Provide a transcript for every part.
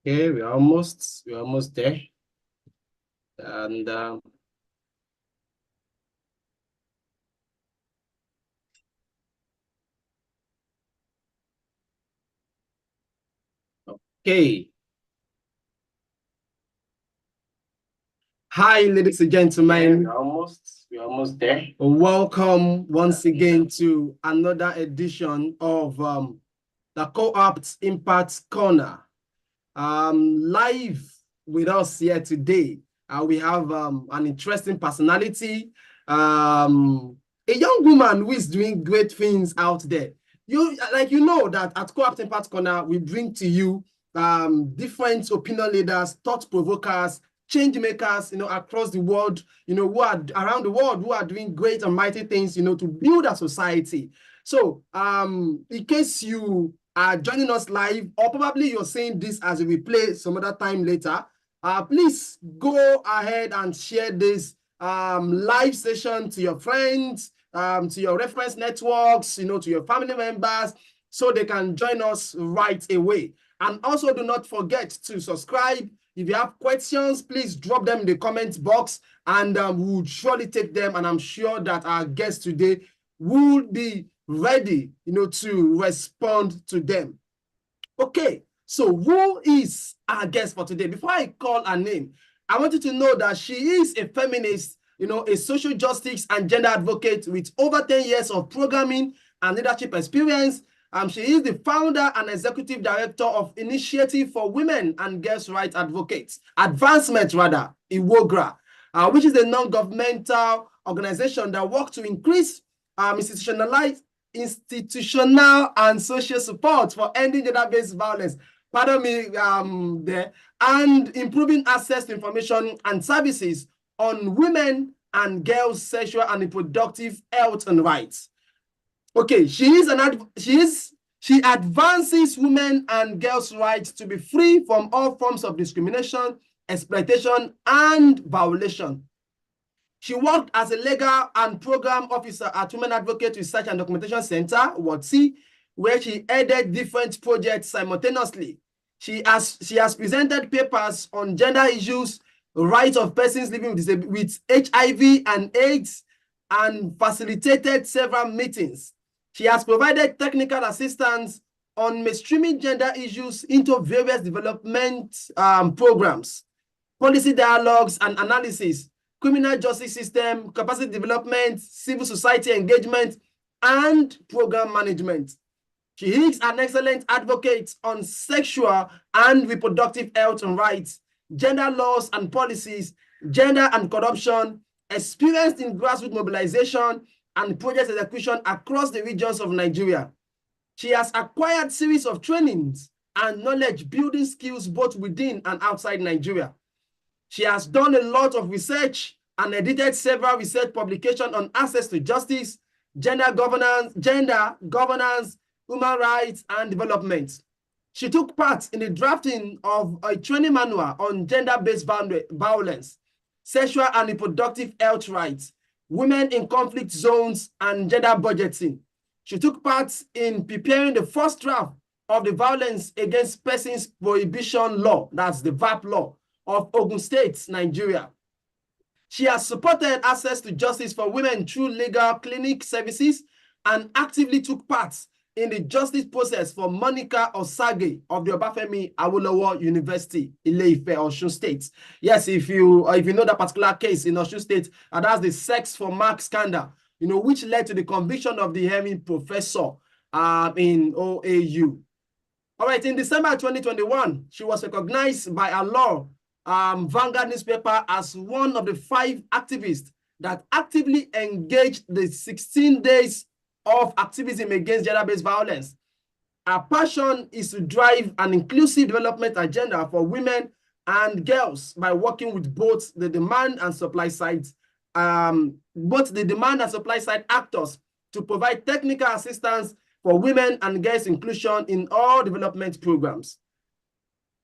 Okay, we're almost there. And okay. Hi, ladies and gentlemen. We're almost there. Welcome once again to another edition of the Coappt Impact Corner. Live with us here today, we have an interesting personality, a young woman who is doing great things out there. You know that at Coappt Impact Corner, we bring to you different opinion leaders, thought provokers, change makers, across the world, who are around the world, who are doing great and mighty things, to build a society. So, in case you are joining us live, or probably you're seeing this as a replay some other time later, please go ahead and share this live session to your friends, to your reference networks, to your family members, so they can join us right away. And also do not forget to subscribe. If you have questions, please drop them in the comment box, and we will surely take them. And I'm sure that our guest today will be ready, to respond to them. Okay, so who is our guest for today? Before I call her name, I want you to know that she is a feminist, a social justice and gender advocate with over 10 years of programming and leadership experience. She is the founder and executive director of Initiative for Women and Girls' Rights Advancement, IWOGRA, which is a non-governmental organization that works to increase institutional and social support for ending gender-based violence, and improving access to information and services on women and girls' sexual and reproductive health and rights. Okay, she advances women and girls' rights to be free from all forms of discrimination, exploitation, and violation. She worked as a legal and program officer at Women Advocate Research and Documentation Center, WATC, where she headed different projects simultaneously. She has presented papers on gender issues, rights of persons living with HIV and AIDS, and facilitated several meetings. She has provided technical assistance on mainstreaming gender issues into various development programs, policy dialogues and analysis, criminal justice system, capacity development, civil society engagement, and program management. She is an excellent advocate on sexual and reproductive health and rights, gender laws and policies, gender and corruption, experienced in grassroots mobilization and project execution across the regions of Nigeria. She has acquired series of trainings and knowledge building skills both within and outside Nigeria. She has done a lot of research and edited several research publications on access to justice, gender governance, human rights, and development. She took part in the drafting of a training manual on gender-based violence, sexual and reproductive health rights, women in conflict zones, and gender budgeting. She took part in preparing the first draft of the Violence Against Persons Prohibition Law, that's the VAP law, of Ogun State, Nigeria. She has supported access to justice for women through legal clinic services and actively took part in the justice process for Monica Osage of the Obafemi Awolowo University, Ile-Ife, Osun State. Yes, if you know that particular case in Osun State, and that's the sex for mark scandal, which led to the conviction of the Hemi professor in OAU. All right, in December 2021, she was recognized by a law Vanguard newspaper as one of the 5 activists that actively engaged the 16 days of activism against gender-based violence. Our passion is to drive an inclusive development agenda for women and girls by working with both the demand and supply sides, actors to provide technical assistance for women and girls' inclusion in all development programs.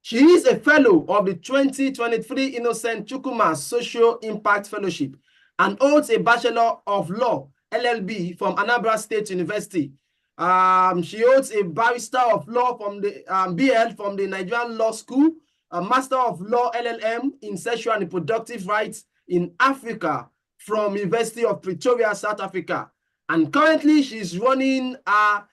She is a fellow of the 2023 Innocent Chukwuma Social Impact Fellowship and holds a Bachelor of Law, LLB, from Anambra State University. She holds a Barrister of Law from the BL from the Nigerian Law School a Master of Law LLM in Sexual and Reproductive Rights in Africa from University of Pretoria, South Africa. And currently she's running a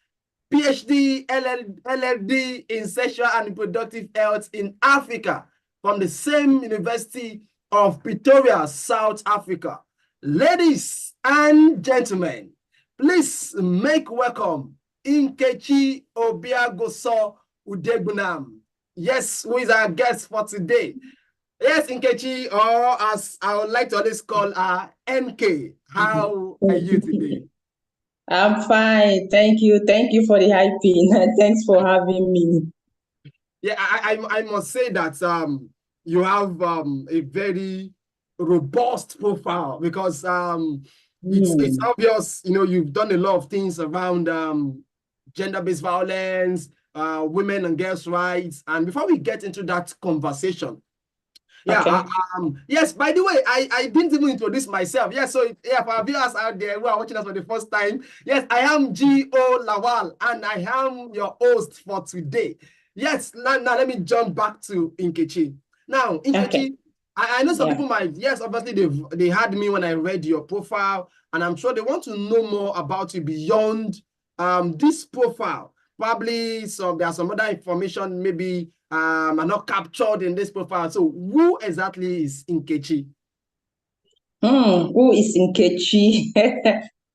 PhD LLD in Sexual and Reproductive Health in Africa from the same University of Pretoria, South Africa. Ladies and gentlemen, please make welcome Nkechi Obiagoso Udegbunam. Yes, who is our guest for today. Yes, Nkechi, or as I would like to always call her, NK. How are you today? I'm fine. Thank you. Thank you for the hyping. Thanks for having me. Yeah, I must say that you have a very robust profile because it's obvious, you know, you've done a lot of things around gender-based violence, women and girls' rights. And before we get into that conversation, yeah, Okay. yes, by the way, I didn't even introduce myself. Yes, so yeah, for our viewers out there who are watching us for the first time, yes, I am G.O. Lawal, and I am your host for today. Yes, now let me jump back to Nkechi. Now, Nkechi, Okay. I know some people might, yes, obviously they had me when I read your profile, and I'm sure they want to know more about you beyond this profile. Probably there's some other information maybe are not captured in this profile. So who exactly is Nkechi? Who is Nkechi?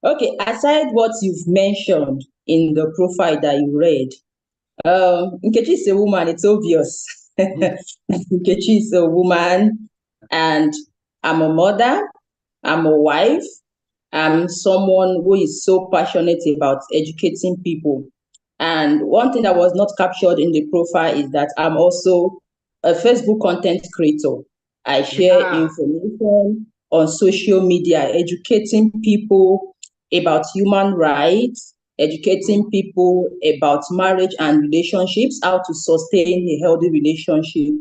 Okay, aside what you've mentioned in the profile that you read, Nkechi is a woman, it's obvious. Nkechi is a woman, and I'm a mother, I'm a wife, I'm someone who is so passionate about educating people. And one thing that was not captured in the profile is that I'm also a Facebook content creator. I share information on social media, educating people about human rights, educating people about marriage and relationships, how to sustain a healthy relationship,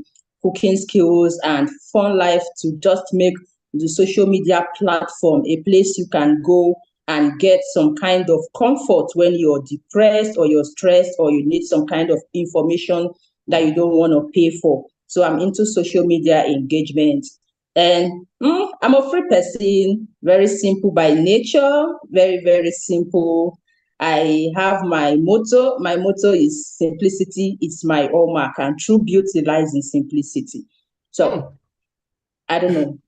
cooking skills, and fun life to just make the social media platform a place you can go and get some kind of comfort when you're depressed or you're stressed or you need some kind of information that you don't want to pay for. So I'm into social media engagement. And I'm a free person, very simple by nature, very, very simple. I have my motto. My motto is simplicity. It's my hallmark, and true beauty lies in simplicity. So I don't know.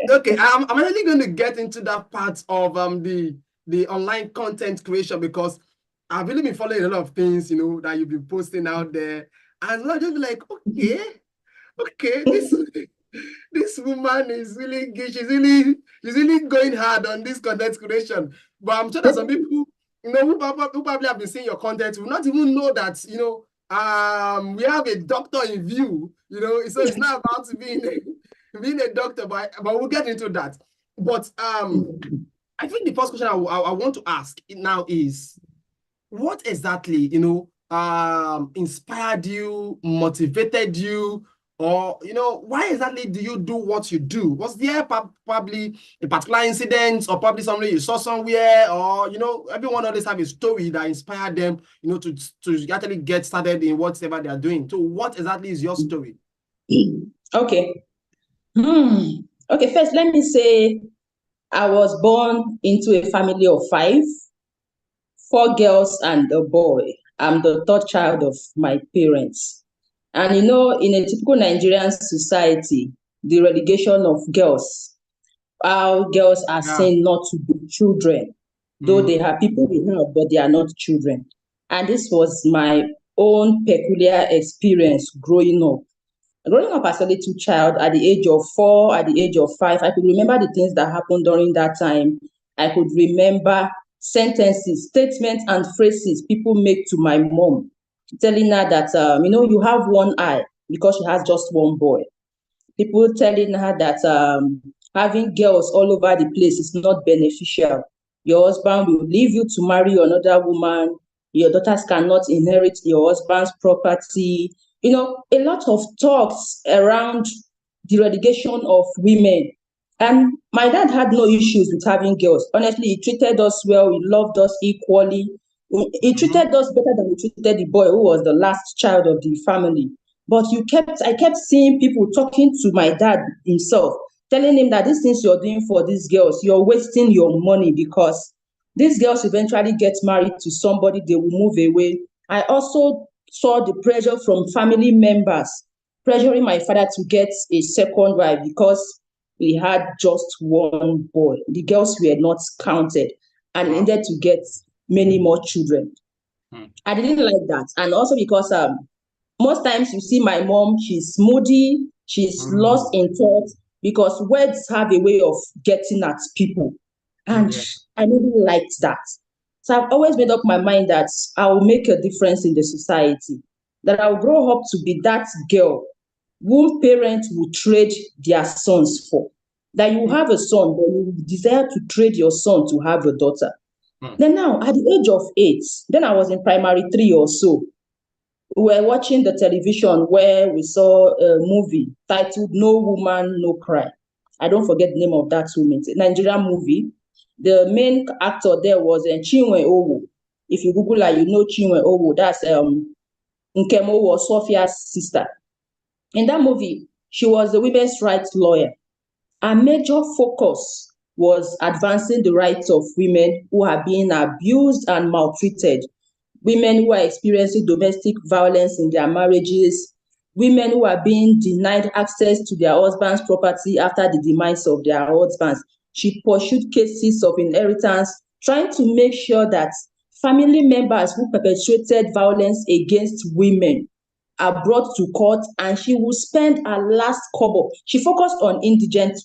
Okay. I'm actually going to get into that part of the online content creation because I've really been following a lot of things, you know, that you've been posting out there, and I'll just be like, okay, this woman is really good. She's really going hard on this content creation. But I'm sure that some people, you know, who probably have been seeing your content will not even know that, you know, we have a doctor in view, you know, so it's not about being a doctor, but we'll get into that. But I think the first question I want to ask now is, what exactly, you know, inspired you, motivated you, or, you know, why exactly do you do what you do? Was there probably a particular incident or probably something you saw somewhere, or, you know, everyone always have a story that inspired them, you know, to actually get started in whatever they are doing. So what exactly is your story? Okay. Okay, first let me say I was born into a family of 5, 4 girls and a boy. I'm the third child of my parents. And you know, in a typical Nigerian society, the relegation of girls, how girls are seen not to be children, though they are people we have, but they are not children. And this was my own peculiar experience growing up. Growing up as a little child at the age of 4, at the age of 5, I could remember the things that happened during that time. I could remember sentences, statements, and phrases people make to my mom, telling her that, you know, you have one eye because she has just one boy. People telling her that having girls all over the place is not beneficial. Your husband will leave you to marry another woman. Your daughters cannot inherit your husband's property. You know, a lot of talks around the relegation of women. And my dad had no issues with having girls. Honestly, he treated us well. He loved us equally. He treated us better than he treated the boy who was the last child of the family. But I kept seeing people talking to my dad himself, telling him that these things you're doing for these girls, you're wasting your money because these girls eventually get married to somebody, they will move away. I also saw the pressure from family members pressuring my father to get a second wife because we had just one boy. The girls were not counted and he needed to get many more children. I didn't like that. And also because most times you see my mom, she's moody, she's lost in thought because words have a way of getting at people. And I really liked that. So I've always made up my mind that I will make a difference in the society, that I'll grow up to be that girl whom parents will trade their sons for. That you have a son, but you desire to trade your son to have a daughter. Then now, at the age of 8, then I was in primary 3 or so. We were watching the television where we saw a movie titled No Woman, No Cry. I don't forget the name of that woman. It's a Nigerian movie. The main actor there was Chinwe Owo. If you Google her, you know Chinwe Owo. That's Nkem Owo, Sophia's sister. In that movie, she was a women's rights lawyer. Her major focus was advancing the rights of women who are being abused and maltreated, women who are experiencing domestic violence in their marriages, women who are being denied access to their husband's property after the demise of their husbands. She pursued cases of inheritance, trying to make sure that family members who perpetrated violence against women are brought to court, and she will spend her last kobo. She focused on indigent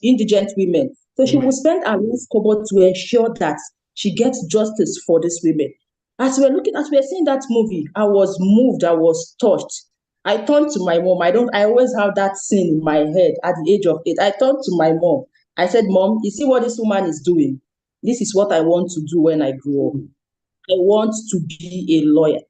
women. So she will spend her last kobo to ensure that she gets justice for these women. As we were seeing that movie, I was moved, I was touched. I turned to my mom. I always have that scene in my head at the age of 8. I turned to my mom. I said, Mom, you see what this woman is doing? This is what I want to do when I grow up. I want to be a lawyer.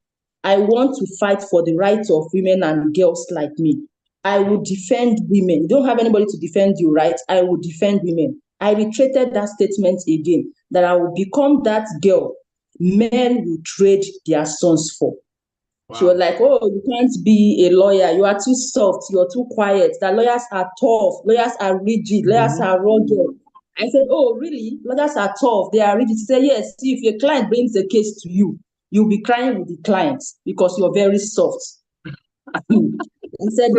I want to fight for the rights of women and girls like me. I will defend women. You don't have anybody to defend you, right? I will defend women. I reiterated that statement again, that I will become that girl men will trade their sons for. She was like, oh, you can't be a lawyer. You are too soft. You're too quiet. That lawyers are tough. Lawyers are rigid. Lawyers are rugged. I said, oh, really? Lawyers are tough. They are rigid. She said, yes. See, if your client brings a case to you, you'll be crying with the client because you're very soft. I said,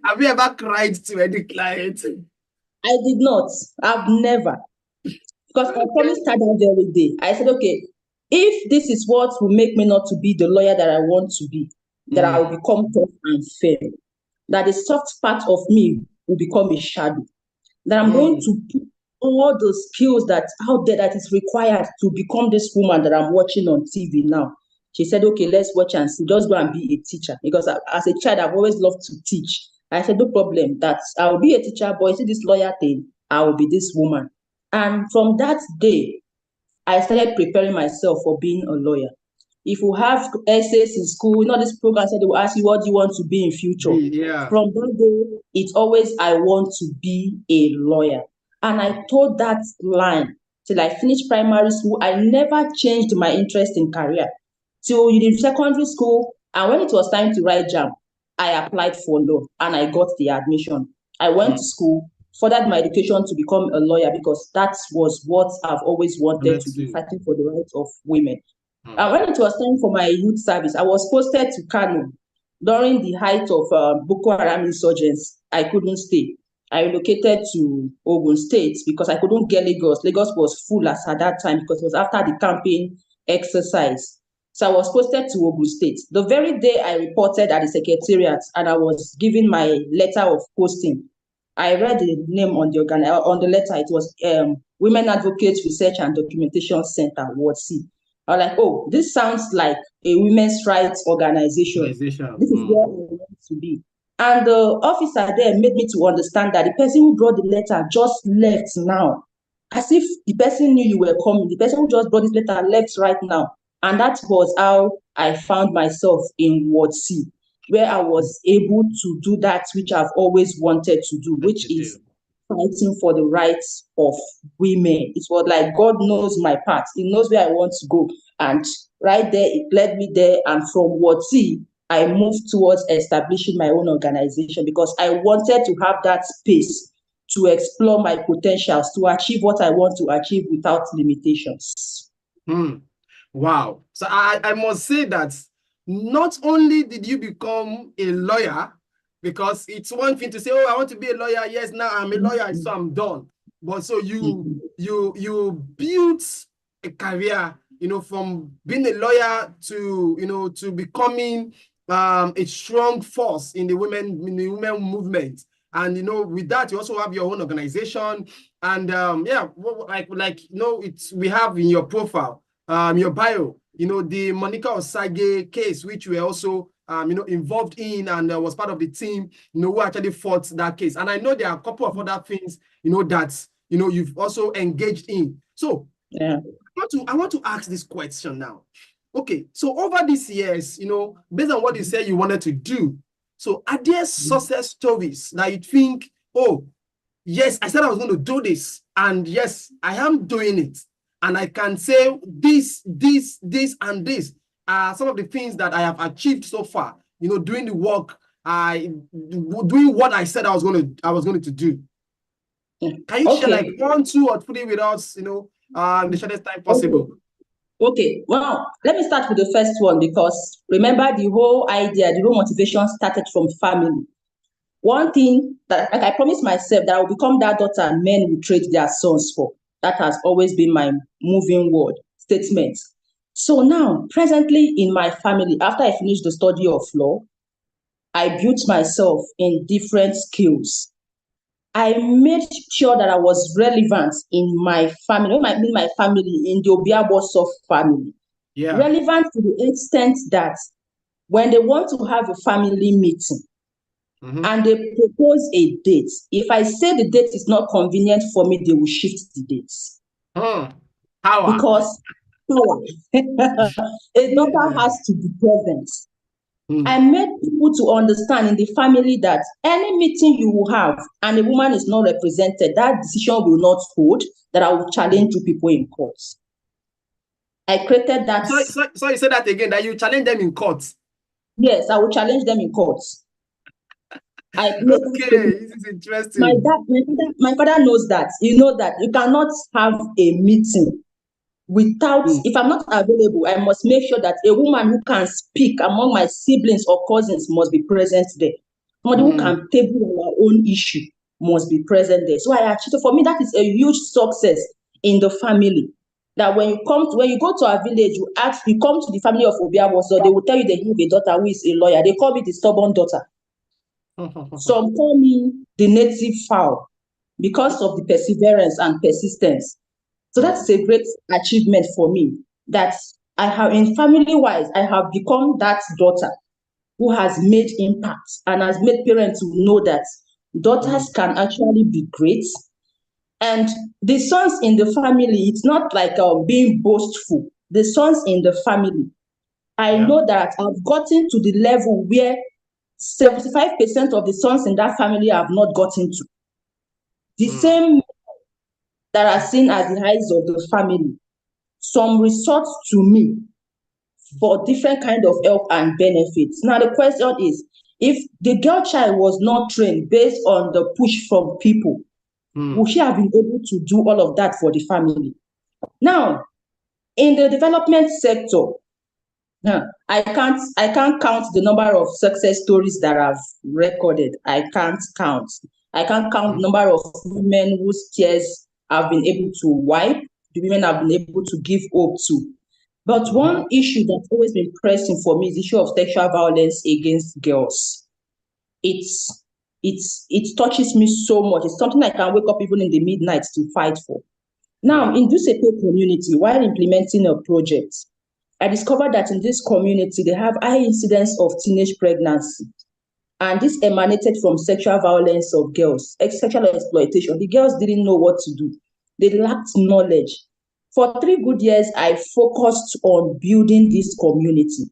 have you ever cried to any client? I did not. I've never. Because I promised her that very day. I said, okay, if this is what will make me not to be the lawyer that I want to be, that I will become tough and firm, that the soft part of me will become a shadow, that I'm going to put all the skills that out there that is required to become this woman that I'm watching on TV now. She said, okay, let's watch and see. Just go and be a teacher. Because as a child, I've always loved to teach. I said, no problem, that I will be a teacher, but you see this lawyer thing, I will be this woman. And from that day, I started preparing myself for being a lawyer. If you have essays in school, this program said they will ask you what do you want to be in future. From that day, it's always I want to be a lawyer. And I told that line till I finished primary school. I never changed my interest in career. Till in secondary school, and when it was time to write JAMB, I applied for law and I got the admission. I went to school, furthered my education to become a lawyer because that was what I've always wanted to do, fighting for the rights of women. And when it was time for my youth service, I was posted to Kano during the height of Boko Haram insurgents. I couldn't stay. I relocated to Ogun State because I couldn't get Lagos. Lagos was full as at that time because it was after the campaign exercise. So I was posted to Ogun State. The very day I reported at the secretariat and I was given my letter of posting, I read the name on the letter. It was Women Advocates Research and Documentation Center, Ward C. I was like, oh, this sounds like a women's rights organization. This is where I want to be. And the officer there made me to understand that the person who brought the letter just left now. As if the person knew you were coming. The person who just brought this letter left right now. And that was how I found myself in Ward C, where I was able to do that which I've always wanted to do, which is fighting for the rights of women. It was like God knows my path. He knows where I want to go. And right there, it led me there. And from Wati, I moved towards establishing my own organization because I wanted to have that space to explore my potentials, to achieve what I want to achieve without limitations. Wow. So I must say that not only did you become a lawyer, because it's one thing to say, oh, I want to be a lawyer. Yes, now I'm a lawyer, so I'm done. But so you built a career, from being a lawyer to to becoming a strong force in the women movement. And with that, you also have your own organization. And it's we have in your profile, your bio, the Monica Osage case, which we also involved in and was part of the team, who actually fought that case. And I know there are a couple of other things, that you've also engaged in. So yeah, I want to ask this question now. Okay, so over these years, based on what you said you wanted to do, so are there success stories that you think, oh, yes, I said I was going to do this, and yes, I am doing it, and I can say this, and this are some of the things that I have achieved so far, doing the work, doing what I said I was going to do. Can you share like 1, 2, or 3 with us, the shortest time possible? Okay, well, let me start with the first one because remember the whole idea, the whole motivation started from family. One thing that, like I promised myself that I will become that daughter men will trade their sons for. That has always been my moving word statement. So now, presently in my family, after I finished the study of law, I built myself in different skills. I made sure that I was relevant in my family. When I mean my family, in the Obiaboso family. Yeah. Relevant to the extent that when they want to have a family meeting, and they propose a date, if I say the date is not convenient for me, they will shift the dates. Power. Because power. A daughter has to be present. I made people to understand in the family that any meeting you will have and a woman is not represented, that decision will not hold, that I will challenge you people in court. I created that. So you said that again, that you challenge them in court? Yes, I will challenge them in court. Okay, this is interesting. My father knows that. You know that you cannot have a meeting without, if I'm not available, I must make sure that a woman who can speak among my siblings or cousins must be present there. Somebody who can table our own issue must be present there. So so for me, that is a huge success in the family. That when you go to our village, you come to the family of Obiabo, so they will tell you they have a daughter who is a lawyer. They call me the stubborn daughter. Some call me the native fowl because of the perseverance and persistence. So that's a great achievement for me, that I have, in family-wise, I have become that daughter who has made impact and has made parents know that daughters can actually be great. And the sons in the family, it's not like being boastful. The sons in the family, I know that I've gotten to the level where 75% of the sons in that family have not gotten to. The same that are seen as the eyes of the family, some resort to me for different kind of help and benefits. Now the question is, if the girl child was not trained based on the push from people, would she have been able to do all of that for the family? Now, in the development sector, I can't count the number of success stories that I've recorded. I can't count the number of women whose tears I've been able to wipe, the women I've been able to give hope to. But one issue that's always been pressing for me is the issue of sexual violence against girls. It touches me so much. It's something I can wake up even in the midnight to fight for. Now, in Dusepe community, while implementing a project, I discovered that in this community, they have high incidence of teenage pregnancy. And this emanated from sexual violence of girls, sexual exploitation. The girls didn't know what to do. They lacked knowledge. For 3 good years, I focused on building this community.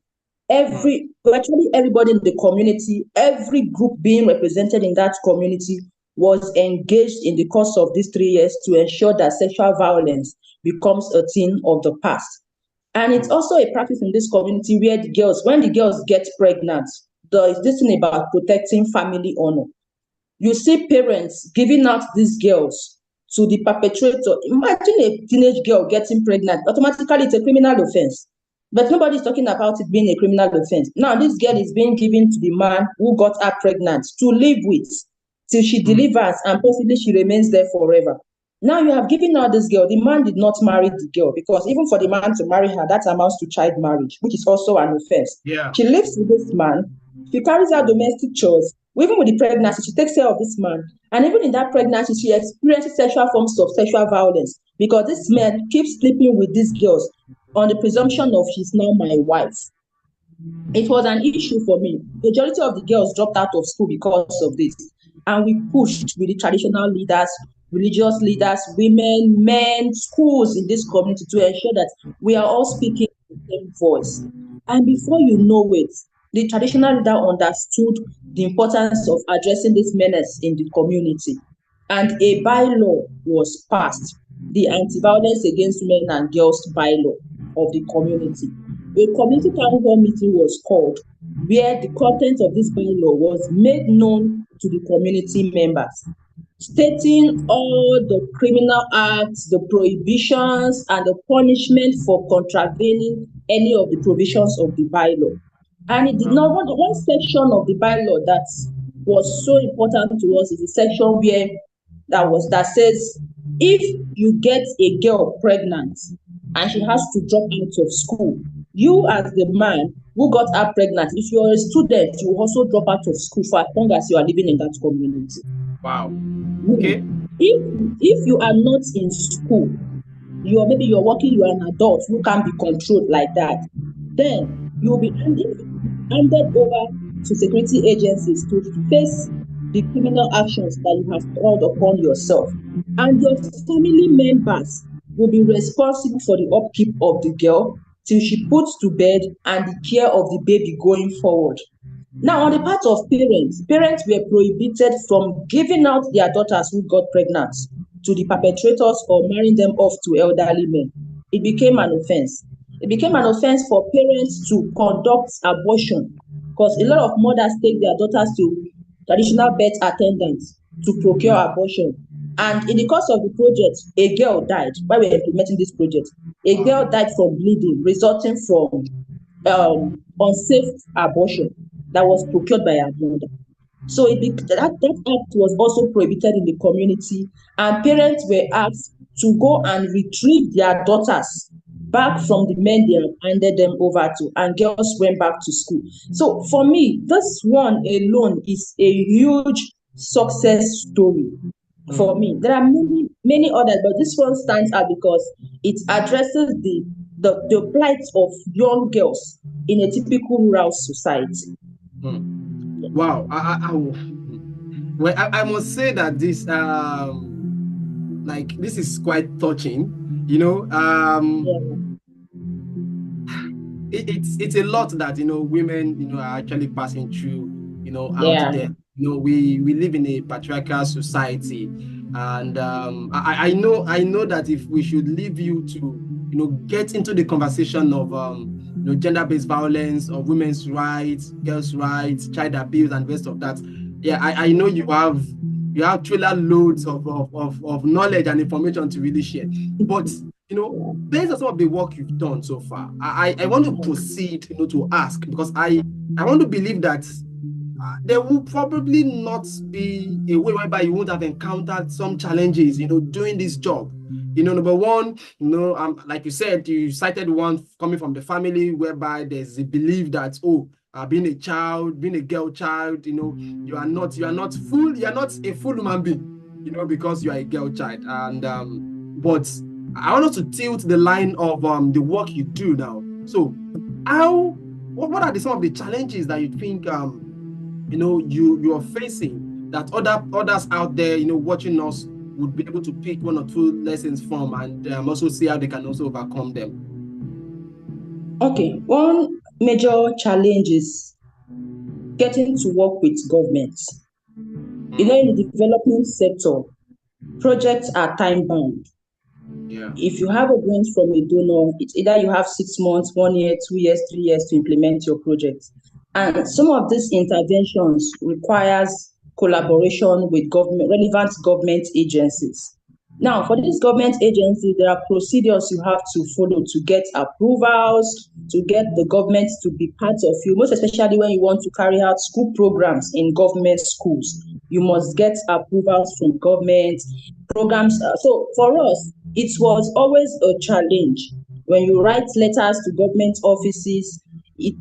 Virtually everybody in the community, every group being represented in that community was engaged in the course of these 3 years to ensure that sexual violence becomes a thing of the past. And it's also a practice in this community where when the girls get pregnant, there is this thing about protecting family honor. You see parents giving out these girls to the perpetrator. Imagine a teenage girl getting pregnant. Automatically, it's a criminal offense. But nobody is talking about it being a criminal offense. Now, this girl is being given to the man who got her pregnant to live with till she delivers, and possibly she remains there forever. Now you have given her this girl. The man did not marry the girl, because even for the man to marry her, that amounts to child marriage, which is also an offense. Yeah. She lives with this man. She carries out domestic chores. Even with the pregnancy, she takes care of this man. And even in that pregnancy, she experiences sexual forms of sexual violence, because this man keeps sleeping with these girls on the presumption of she's now my wife. It was an issue for me. Majority of the girls dropped out of school because of this. And we pushed with the traditional leaders, religious leaders, women, men, schools in this community to ensure that we are all speaking the same voice. And before you know it, the traditional leader understood the importance of addressing this menace in the community. And a bylaw was passed, the Anti-Violence Against Women and Girls bylaw of the community. A community town hall meeting was called, where the content of this bylaw was made known to the community members, stating all the criminal acts, the prohibitions, and the punishment for contravening any of the provisions of the bylaw. And it did not, one section of the bylaw that was so important to us is the section where that says, if you get a girl pregnant and she has to drop out of school, you as the man who got her pregnant, if you're a student, you will also drop out of school for as long as you are living in that community. Wow. Okay. If you are not in school, maybe you're working, you are an adult who can't be controlled like that, then you will be handed over to security agencies to face the criminal actions that you have called upon yourself. And your family members will be responsible for the upkeep of the girl till she puts to bed and the care of the baby going forward. Now, on the part of parents were prohibited from giving out their daughters who got pregnant to the perpetrators or marrying them off to elderly men. It became an offense. It became an offense for parents to conduct abortion, because a lot of mothers take their daughters to traditional birth attendants to procure abortion. And in the course of the project, a girl died while we were implementing this project. A girl died from bleeding resulting from unsafe abortion that was procured by her mother. So that act was also prohibited in the community, and parents were asked to go and retrieve their daughters back from the men they had handed them over to, and girls went back to school. So for me, this one alone is a huge success story for me. There are many others, but this one stands out because it addresses the plight of young girls in a typical rural society. Wow. I must say that this this is quite touching, it's a lot that women are actually passing through out there. We live in a patriarchal society, and I know that if we should leave you to get into the conversation of gender-based violence, of women's rights, girls' rights, child abuse, and the rest of that, I know you have trailer loads of knowledge and information to really share, but based on some of the work you've done so far, I want to proceed to ask, because I want to believe that there will probably not be a way whereby you won't have encountered some challenges doing this job. Number one, like you said, you cited one coming from the family whereby there's a belief that being a girl child, you're not a full human being, because you are a girl child. And but I want us to tilt the line of the work you do now. So what are some of the challenges that you think you are facing that others out there watching us would be able to pick one or two lessons from, and also see how they can also overcome them? Okay, one major challenge is getting to work with governments. In the development sector, projects are time bound. Yeah. If you have a grant from a donor, it's either you have 6 months, 1 year, 2 years, 3 years to implement your project. And some of these interventions requires collaboration with relevant government agencies. Now, for these government agencies, there are procedures you have to follow to get approvals, to get the government to be part of you, most especially when you want to carry out school programs in government schools. You must get approvals from government programs. So for us, it was always a challenge when you write letters to government offices,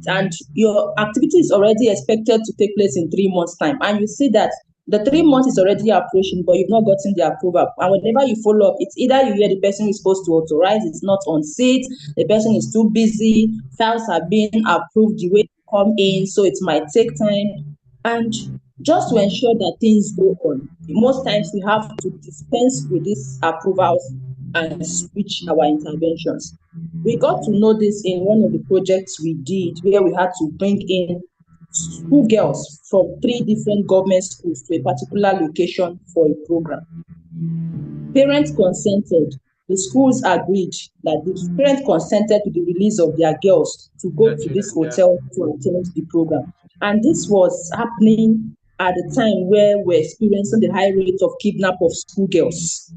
and your activity is already expected to take place in 3 months' time, and you see that the 3 months is already approaching, but you've not gotten the approval. And whenever you follow up, it's either you hear the person is supposed to authorize, it's not on seat, the person is too busy, files are being approved the way they come in, so it might take time. And just to ensure that things go on, most times we have to dispense with these approvals and switch our interventions. We got to know this in one of the projects we did, where we had to bring in school girls from 3 different government schools to a particular location for a program. Parents consented. The schools agreed that the parents consented to the release of their girls to go to this hotel to attend the program. And this was happening at the time where we're experiencing the high rate of kidnap of schoolgirls.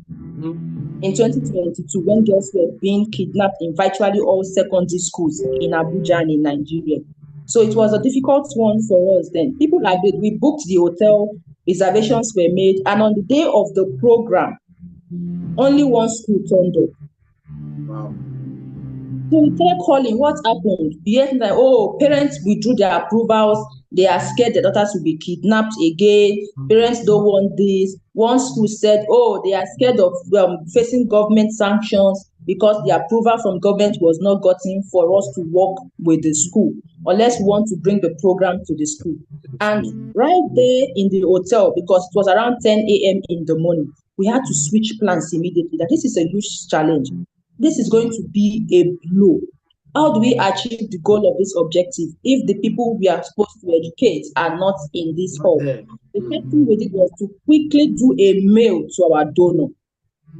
In 2022, when girls were being kidnapped in virtually all secondary schools in Abuja and in Nigeria. So it was a difficult one for us then. People agreed. We booked the hotel, reservations were made, and on the day of the program, only one school turned up. Wow. So we started calling, what happened? Yet like, oh, parents withdrew their approvals. They are scared their daughters will be kidnapped again. Parents don't want this. One school said, oh, they are scared of facing government sanctions because the approval from government was not gotten for us to work with the school, unless we want to bring the program to the school. And right there in the hotel, because it was around 10 a.m. in the morning, we had to switch plans immediately. That this is a huge challenge. This is going to be a blow. How do we achieve the goal of this objective if the people we are supposed to educate are not in this hall? The first thing we did was to quickly do a mail to our donor.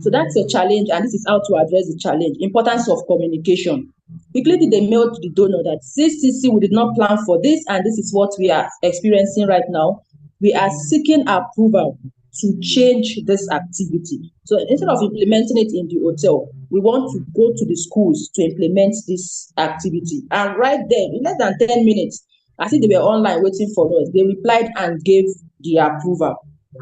So that's a challenge, and this is how to address the challenge. Importance of communication. Quickly did a mail to the donor that CCC, we did not plan for this, and this is what we are experiencing right now. We are seeking approval to change this activity. So instead of implementing it in the hotel, we want to go to the schools to implement this activity. And right there, in less than 10 minutes, I think they were online waiting for us. They replied and gave the approval.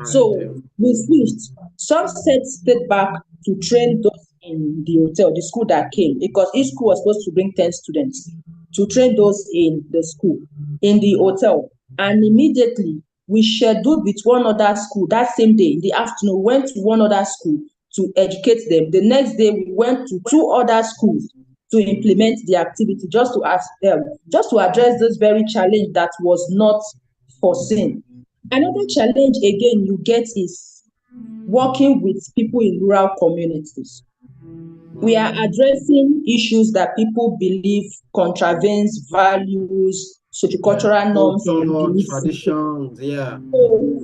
So we switched. Some stayed back to train those in the hotel, the school that came, because each school was supposed to bring 10 students to train those in the school, in the hotel. And immediately we scheduled with one other school that same day in the afternoon, went to one other school to educate them. The next day we went to 2 other schools to implement the activity, just to ask them, just to address this very challenge that was not foreseen. Another challenge again you get is working with people in rural communities. We are addressing issues that people believe contravenes values, sociocultural norms, and beliefs. Traditions, yeah.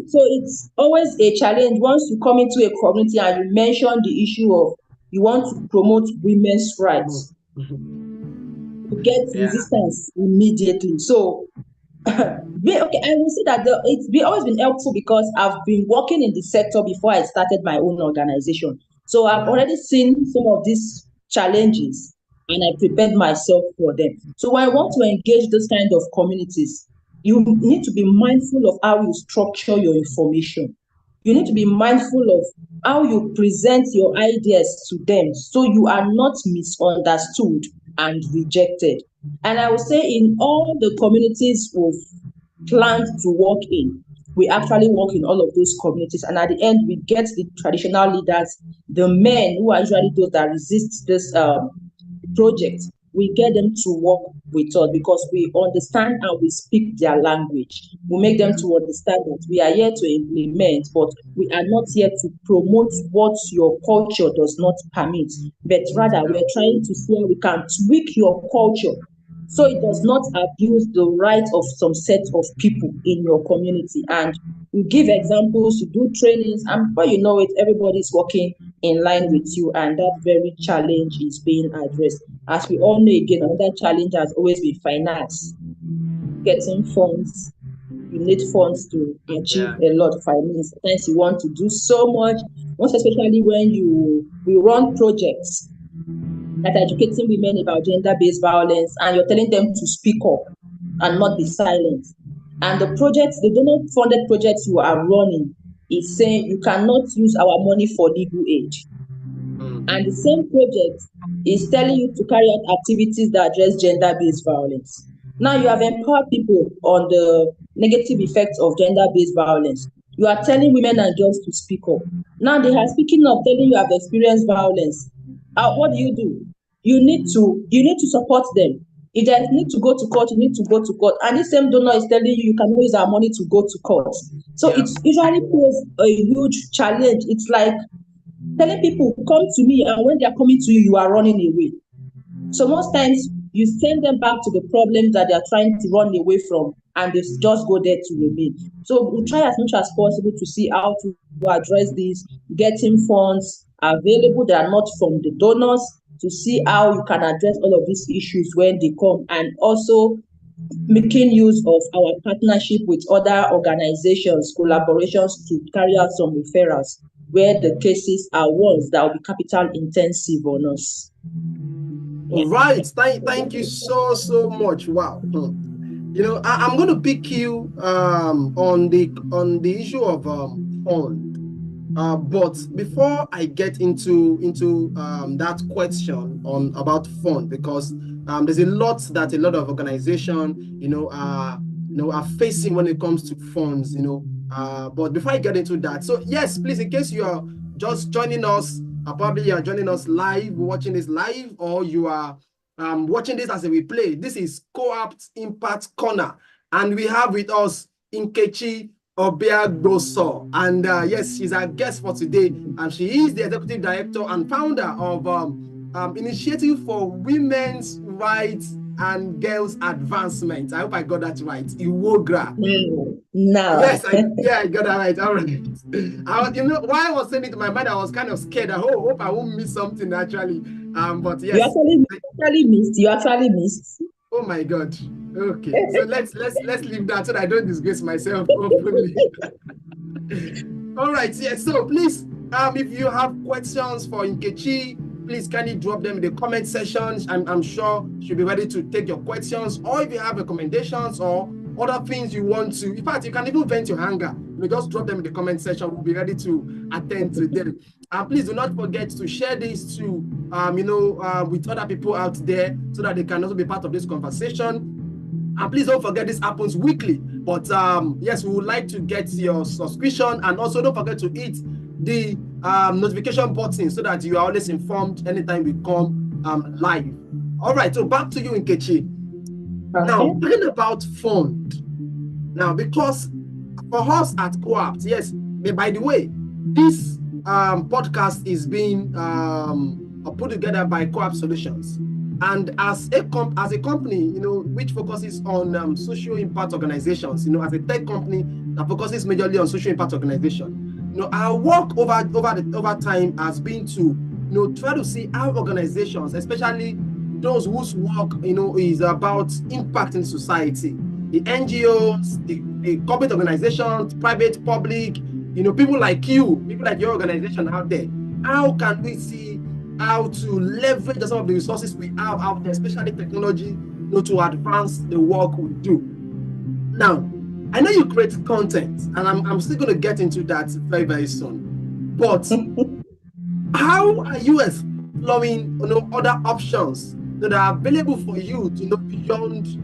So it's always a challenge once you come into a community and you mention the issue of you want to promote women's rights. You get resistance immediately. So okay, I will say that it's always been helpful because I've been working in the sector before I started my own organization. So I've already seen some of these challenges and I prepared myself for them. So when I want to engage this kind of communities, you need to be mindful of how you structure your information. You need to be mindful of how you present your ideas to them so you are not misunderstood and rejected. And I would say in all the communities we've planned to work in, we actually work in all of those communities. And at the end, we get the traditional leaders, the men who are usually those that resist this project. We get them to work with us because we understand and we speak their language. We make them to understand that we are here to implement, but we are not here to promote what your culture does not permit, but rather we are trying to see how we can tweak your culture so it does not abuse the right of some set of people in your community. And you give examples, you do trainings, and before you know it, everybody's working in line with you, and that very challenge is being addressed. As we all know, again, another challenge has always been finance, getting funds. You need funds to achieve a lot of finance. Sometimes you want to do so much, most especially when we run projects that are educating women about gender-based violence, and you're telling them to speak up and not be silent. And the projects, the donor-funded projects you are running, is saying you cannot use our money for legal aid. And the same project is telling you to carry out activities that address gender-based violence. Now you have empowered people on the negative effects of gender-based violence. You are telling women and girls to speak up. Now they are speaking up, telling you have experienced violence. What do? You need to support them. If they need to go to court, you need to go to court. And this same donor is telling you cannot use our money to go to court. So it usually poses a huge challenge. It's like telling people, come to me, and when they are coming to you, you are running away. So most times you send them back to the problems that they are trying to run away from, and they just go there to remain. So we try as much as possible to see how to address this, getting funds available that are not from the donors, to see how you can address all of these issues when they come, and also making use of our partnership with other organizations, collaborations to carry out some referrals where the cases are ones that will be capital intensive on us. All right. Thank you so much. Wow. I'm going to pick you on the issue of fund. But before I get into that question about fund, because there's a lot that a lot of organizations are facing when it comes to funds. But before I get into that, so yes, please, in case you are just joining us, probably you are joining us live, watching this live, or you are watching this as a replay. This is Coappt Impact Corner, and we have with us Nkechi Udegbunam, and yes, she's our guest for today, and she is the executive director and founder of Initiative for Women's Rights and Girls Advancement. I hope I got that right. Iwogra. No. Yes, I got that right. All right. While I was saying it to my mind, I was kind of scared. I hope I won't miss something actually. But yes, you actually missed. Oh my God. Okay, so let's leave that so that I don't disgrace myself openly. All right, yes. So please, if you have questions for Nkechi, please kindly drop them in the comment section. I'm sure she'll be ready to take your questions. Or if you have recommendations or other things you want to, in fact, you can even vent your anger. Just drop them in the comment section. We'll be ready to attend to them. Please do not forget to share this to, with other people out there so that they can also be part of this conversation. And please don't forget this happens weekly. But yes, we would like to get your subscription, and also don't forget to hit the notification button so that you are always informed anytime we come live. All right, so back to you, Nkechi. Okay. Now, talking about fund. Now, because for us at Coappt, yes, by the way, this podcast is being put together by Coappt Solutions. And as a company, which focuses on social impact organizations, as a tech company that focuses majorly on social impact organization, our work over time has been to, try to see how organizations, especially those whose work, is about impact in society, the NGOs, the corporate organizations, private, public, people like you, people like your organization out there. How can we see how to leverage some of the resources we have out there, especially technology, to advance the work we do? Now, I know you create content, and I'm still going to get into that very, very soon. But how are you exploring other options that are available for you to beyond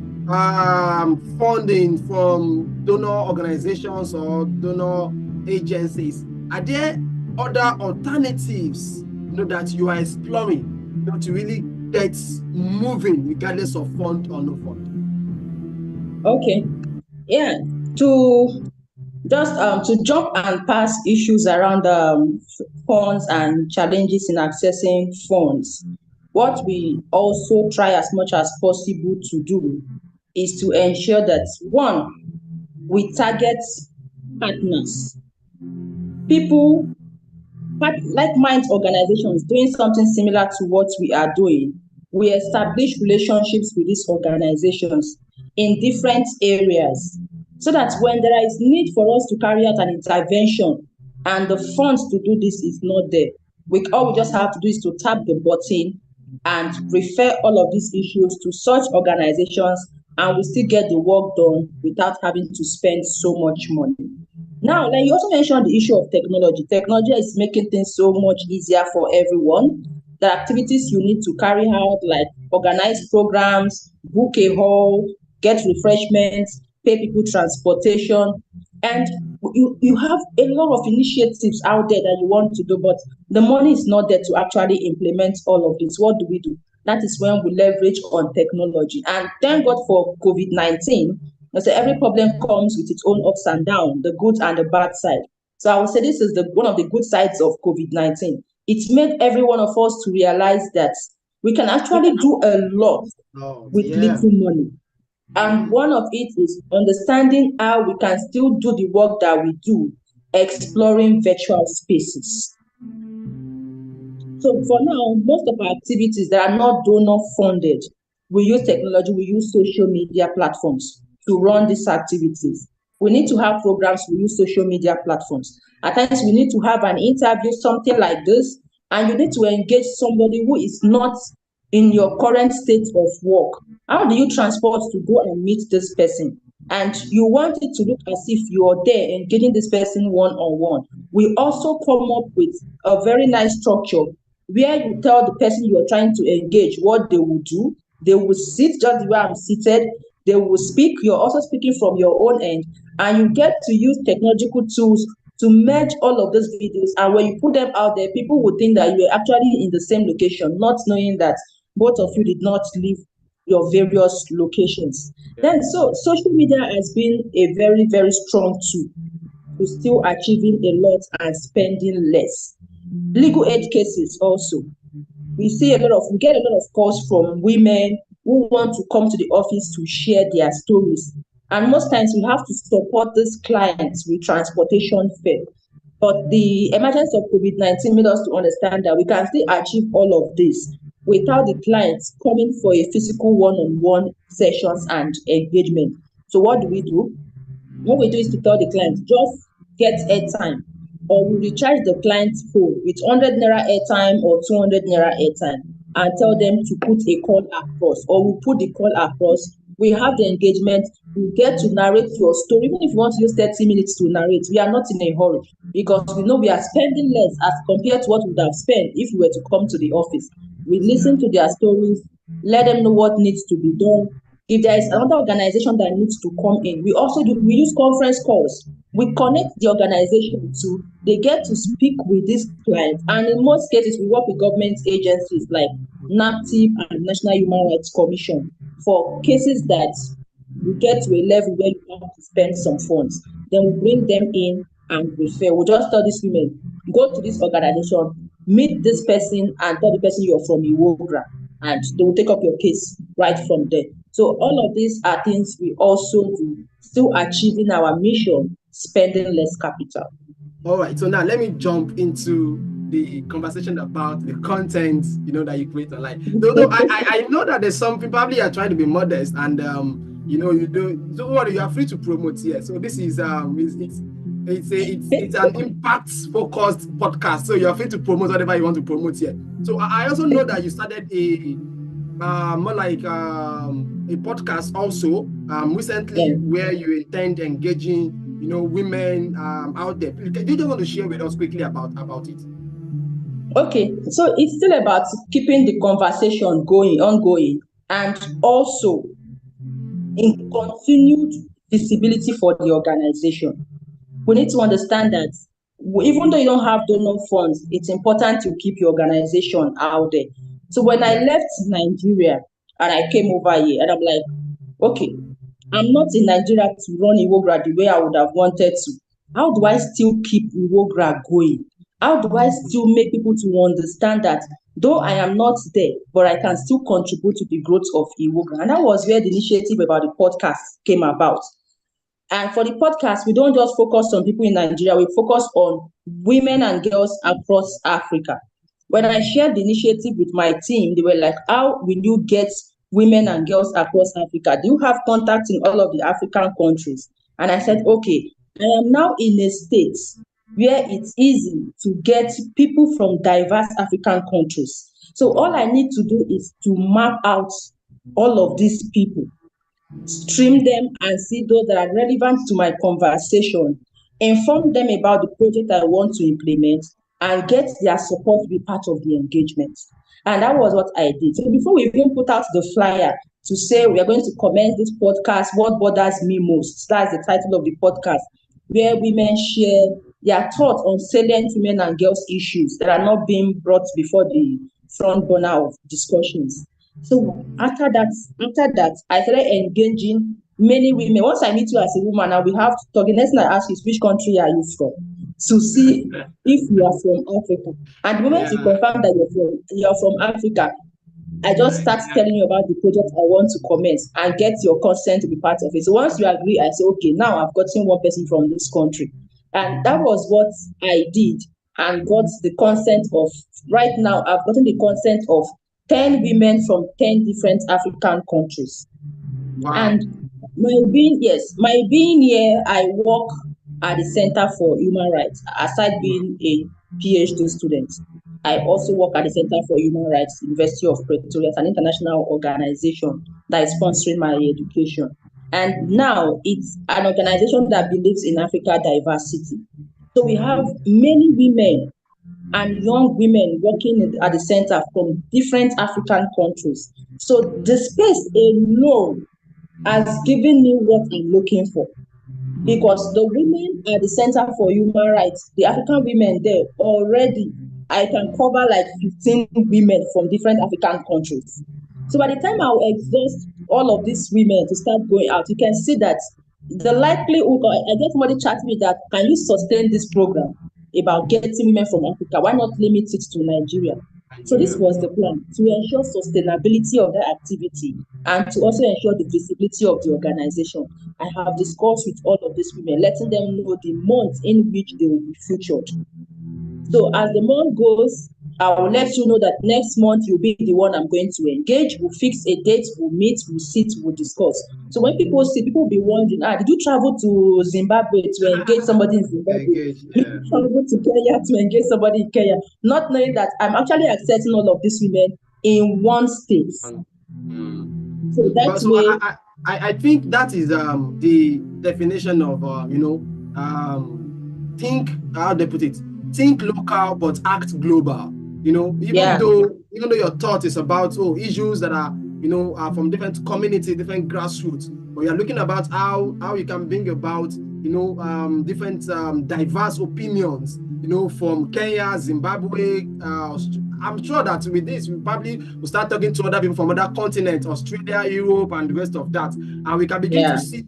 funding from donor organizations or donor agencies? Are there other alternatives that you are exploring to really get moving regardless of fund or no fund? Okay. Yeah. To jump and pass issues around funds and challenges in accessing funds, what we also try as much as possible to do is to ensure that, one, we target partners, people, like-minded organizations doing something similar to what we are doing. We establish relationships with these organizations in different areas so that when there is need for us to carry out an intervention and the funds to do this is not there, all we just have to do is to tap the button and refer all of these issues to such organizations, and we still get the work done without having to spend so much money. Now, like you also mentioned the issue of technology. Technology is making things so much easier for everyone. The activities you need to carry out, like organize programs, book a hall, get refreshments, pay people transportation, and you have a lot of initiatives out there that you want to do, but the money is not there to actually implement all of this. What do? That is when we leverage on technology. And thank God for COVID-19. I say every problem comes with its own ups and downs, the good and the bad side. So I would say this is one of the good sides of COVID-19. It made every one of us to realize that we can actually do a lot Oh, with yeah. little money. And one of it is understanding how we can still do the work that we do, exploring virtual spaces. So for now, most of our activities that are not donor funded, we use technology, we use social media platforms to run these activities. We need to have programs, we use social media platforms. At times, we need to have an interview, something like this, and you need to engage somebody who is not in your current state of work. How do you transport to go and meet this person? And you want it to look as if you're there engaging this person one on one. We also come up with a very nice structure where you tell the person you are trying to engage what they will do. They will sit just the way I'm seated. They will speak. You're also speaking from your own end, and you get to use technological tools to merge all of those videos. And when you put them out there, people will think that you are actually in the same location, not knowing that both of you did not leave your various locations. Then, so social media has been a very, very strong tool to still achieving a lot and spending less. Legal aid cases also. We get a lot of calls from women who want to come to the office to share their stories. And most times we have to support these clients with transportation fare. But the emergence of COVID-19 made us to understand that we can still achieve all of this without the clients coming for a physical one-on-one sessions and engagement. So what do? What we do is to tell the client, just get airtime, or we recharge the client's phone with 100 naira airtime or 200 naira airtime and tell them to put a call across, or we put the call across. We have the engagement, you get to narrate your story. Even if you want to use 30 minutes to narrate, we are not in a hurry because we know we are spending less as compared to what we would have spent if you were to come to the office. We listen to their stories, let them know what needs to be done. If there is another organization that needs to come in, we use conference calls. We connect the organization to, they get to speak with these clients. And in most cases, we work with government agencies like NAPTIP and National Human Rights Commission for cases that we get to a level where you have to spend some funds. Then we bring them in and refer. We just tell these women, go to this organization, meet this person, and tell the person you're from Iwogra, and they will take up your case right from there. So all of these are things we also do, still achieving our mission, spending less capital. All right, so now let me jump into the conversation about the content, that you create online. Though I know that there's some people probably are trying to be modest, and you do. So what, you are free to promote here. So this is it's an impact focused podcast. So you're free to promote whatever you want to promote here. So I also know that you started a more like a podcast also recently, where you intend engaging women out there. Do you just want to share with us quickly about it? Okay, so it's still about keeping the conversation ongoing, and also in continued visibility for the organization. We need to understand that even though you don't have donor funds, it's important to keep your organization out there. So when I left Nigeria and I came over here, and I'm like, okay, I'm not in Nigeria to run Iwogra the way I would have wanted to. How do I still keep Iwogra going? How do I still make people to understand that though I am not there, but I can still contribute to the growth of Iwogra? And that was where the initiative about the podcast came about. And for the podcast, we don't just focus on people in Nigeria, we focus on women and girls across Africa. When I shared the initiative with my team, they were like, how will you get women and girls across Africa? Do you have contacts in all of the African countries? And I said, okay, I am now in a state where it's easy to get people from diverse African countries. So all I need to do is to map out all of these people, stream them and see those that are relevant to my conversation, inform them about the project I want to implement, and get their support to be part of the engagement. And that was what I did. So before we even put out the flyer to say we are going to commence this podcast, what bothers me most, that's the title of the podcast, where women share their thoughts on salient women and girls issues that are not being brought before the front burner of discussions. So after that, I started engaging many women. Once I meet you as a woman, I will have to talk. The next thing I ask is, which country are you from? To see if you are from Africa. And the moment you confirm that you're from Africa, I just start telling you about the project I want to commence and get your consent to be part of it. So once you agree, I say, okay, now I've gotten one person from this country. And that was what I did and got the consent of, right now, I've gotten the consent of 10 women from 10 different African countries. Wow. And my being here, I work at the Center for Human Rights. Aside being a PhD student, I also work at the Center for Human Rights, University of Pretoria, an international organization that is sponsoring my education. And now it's an organization that believes in Africa diversity. So we have many women and young women working at the center from different African countries. So the space alone has given me what I'm looking for, because the women at the Center for Human Rights, the African women there already, I can cover like 15 women from different African countries. So by the time I'll exhaust all of these women to start going out, you can see that the likelihood, I get somebody chatting me that, can you sustain this program about getting women from Africa? Why not limit it to Nigeria? So this was the plan, to ensure sustainability of that activity and to also ensure the visibility of the organization. I have discussed with all of these women, letting them know the month in which they will be featured. So as the month goes, I will let you know that next month you'll be the one I'm going to engage. We'll fix a date, we'll meet, we'll sit, we'll discuss. So when people see, people will be wondering, did you travel to Zimbabwe to engage somebody in Zimbabwe? Did you travel to Kenya to engage somebody in Kenya? Not knowing that I'm actually accessing all of these women in one state. So that's way. I think that is the definition of think, how they put it, think local but act global. Even though your thought is about issues that are are from different community, different grassroots, but you're looking about how you can bring about different diverse opinions from Kenya, Zimbabwe. I'm sure that with this we probably will start talking to other people from other continents, Australia, Europe, and the rest of that, and we can begin to see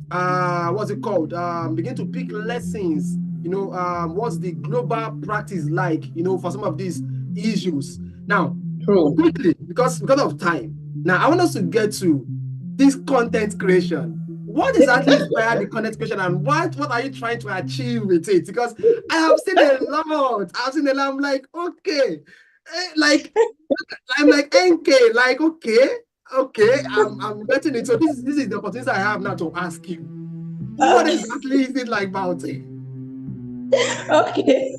what's it called, begin to pick lessons, what's the global practice like, for some of these issues. Now, quickly, because of time, now I want us to get to this content creation. What exactly inspired the content creation, and what are you trying to achieve with it? Because I have seen a lot. I'm like, okay, I'm like, NK, like, okay, I'm getting it. So this is the opportunity I have now to ask you, what exactly is it like about it? Okay,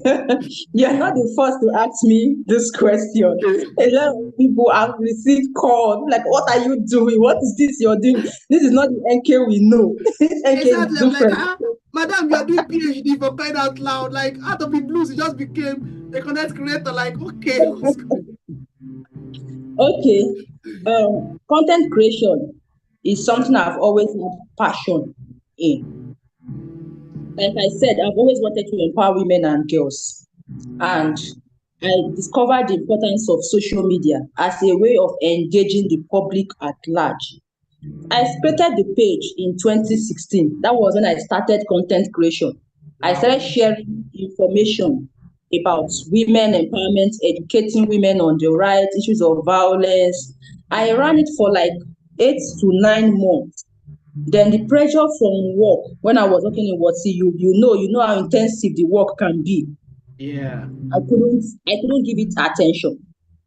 you're not the first to ask me this question. A lot of people have received calls like, what are you doing? What is this you're doing? This is not the NK we know. NK is different. Like, madam, you're doing PhD for crying out loud. Like, out of the blues, you just became a content creator. Like, okay. Okay, content creation is something I've always had passion in. Like I said, I've always wanted to empower women and girls. And I discovered the importance of social media as a way of engaging the public at large. I created the page in 2016. That was when I started content creation. I started sharing information about women empowerment, educating women on the rights, issues of violence. I ran it for like 8 to 9 months. Then the pressure from work, when I was working in Wati, you know how intensive the work can be. Yeah. I couldn't give it attention.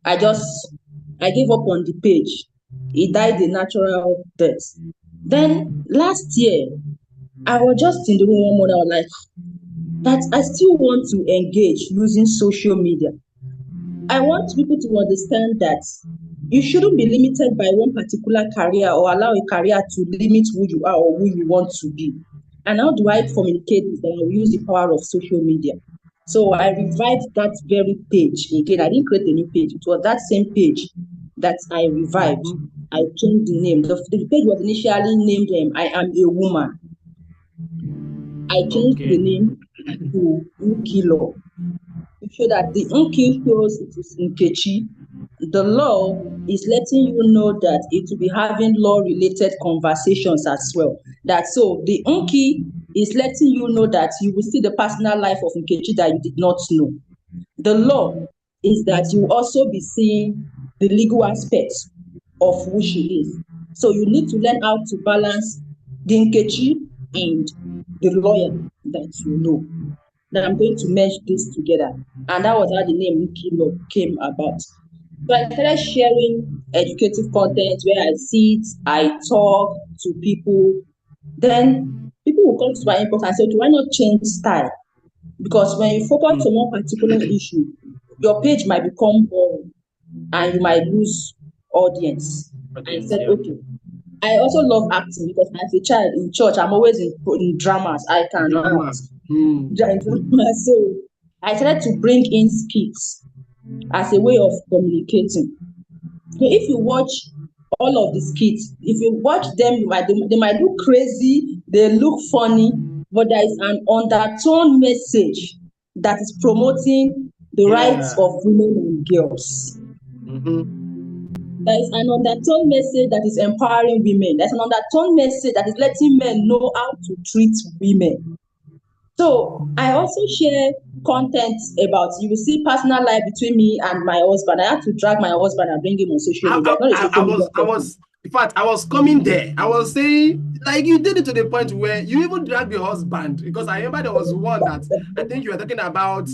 I gave up on the page. It died a natural death. Then last year, I was just in the room one morning, I was like, that I still want to engage using social media. I want people to understand that you shouldn't be limited by one particular career or allow a career to limit who you are or who you want to be. And how do I communicate this? I will use the power of social media. So I revived that very page again. I didn't create a new page. It was that same page that I revived. Mhm. I changed the name. The page was initially named I Am a Woman. I changed the Okay. name to Unequal, to show that the Nkechi shows it is Nkechi. The law is letting you know that it will be having law related conversations as well. That so the Nki is letting you know that you will see the personal life of Nkechi that you did not know. The law is that you will also be seeing the legal aspects of who she is. So you need to learn how to balance the Nkechi and the lawyer that you know, that I'm going to merge this together. And that was how the name Nkilo came about. So I started sharing educative content where I sit, I talk to people. Then people will come to my inbox and say, okay, why not change style? Because when you focus Mm. on one particular issue, your page might become boring and you might lose audience. I Audience, said, yeah. okay. I also love acting because as a child in church, I'm always in dramas. I can Drama. act Mm. drama. So I started to bring in skits as a way of communicating. So if you watch all of the skits, if you watch them, they might look crazy, they look funny, but there is an undertone message that is promoting the rights Yeah. of women and girls. Mm-hmm. There is an undertone message that is empowering women. There's an undertone message that is letting men know how to treat women. So I also share content about, you will see personal life between me and my husband. I had to drag my husband and bring him on social media. I'm not a social media I person. was, in fact, I was coming there. I was saying, like, you did it to the point where you even dragged your husband, because I remember there was one that I think you were talking about,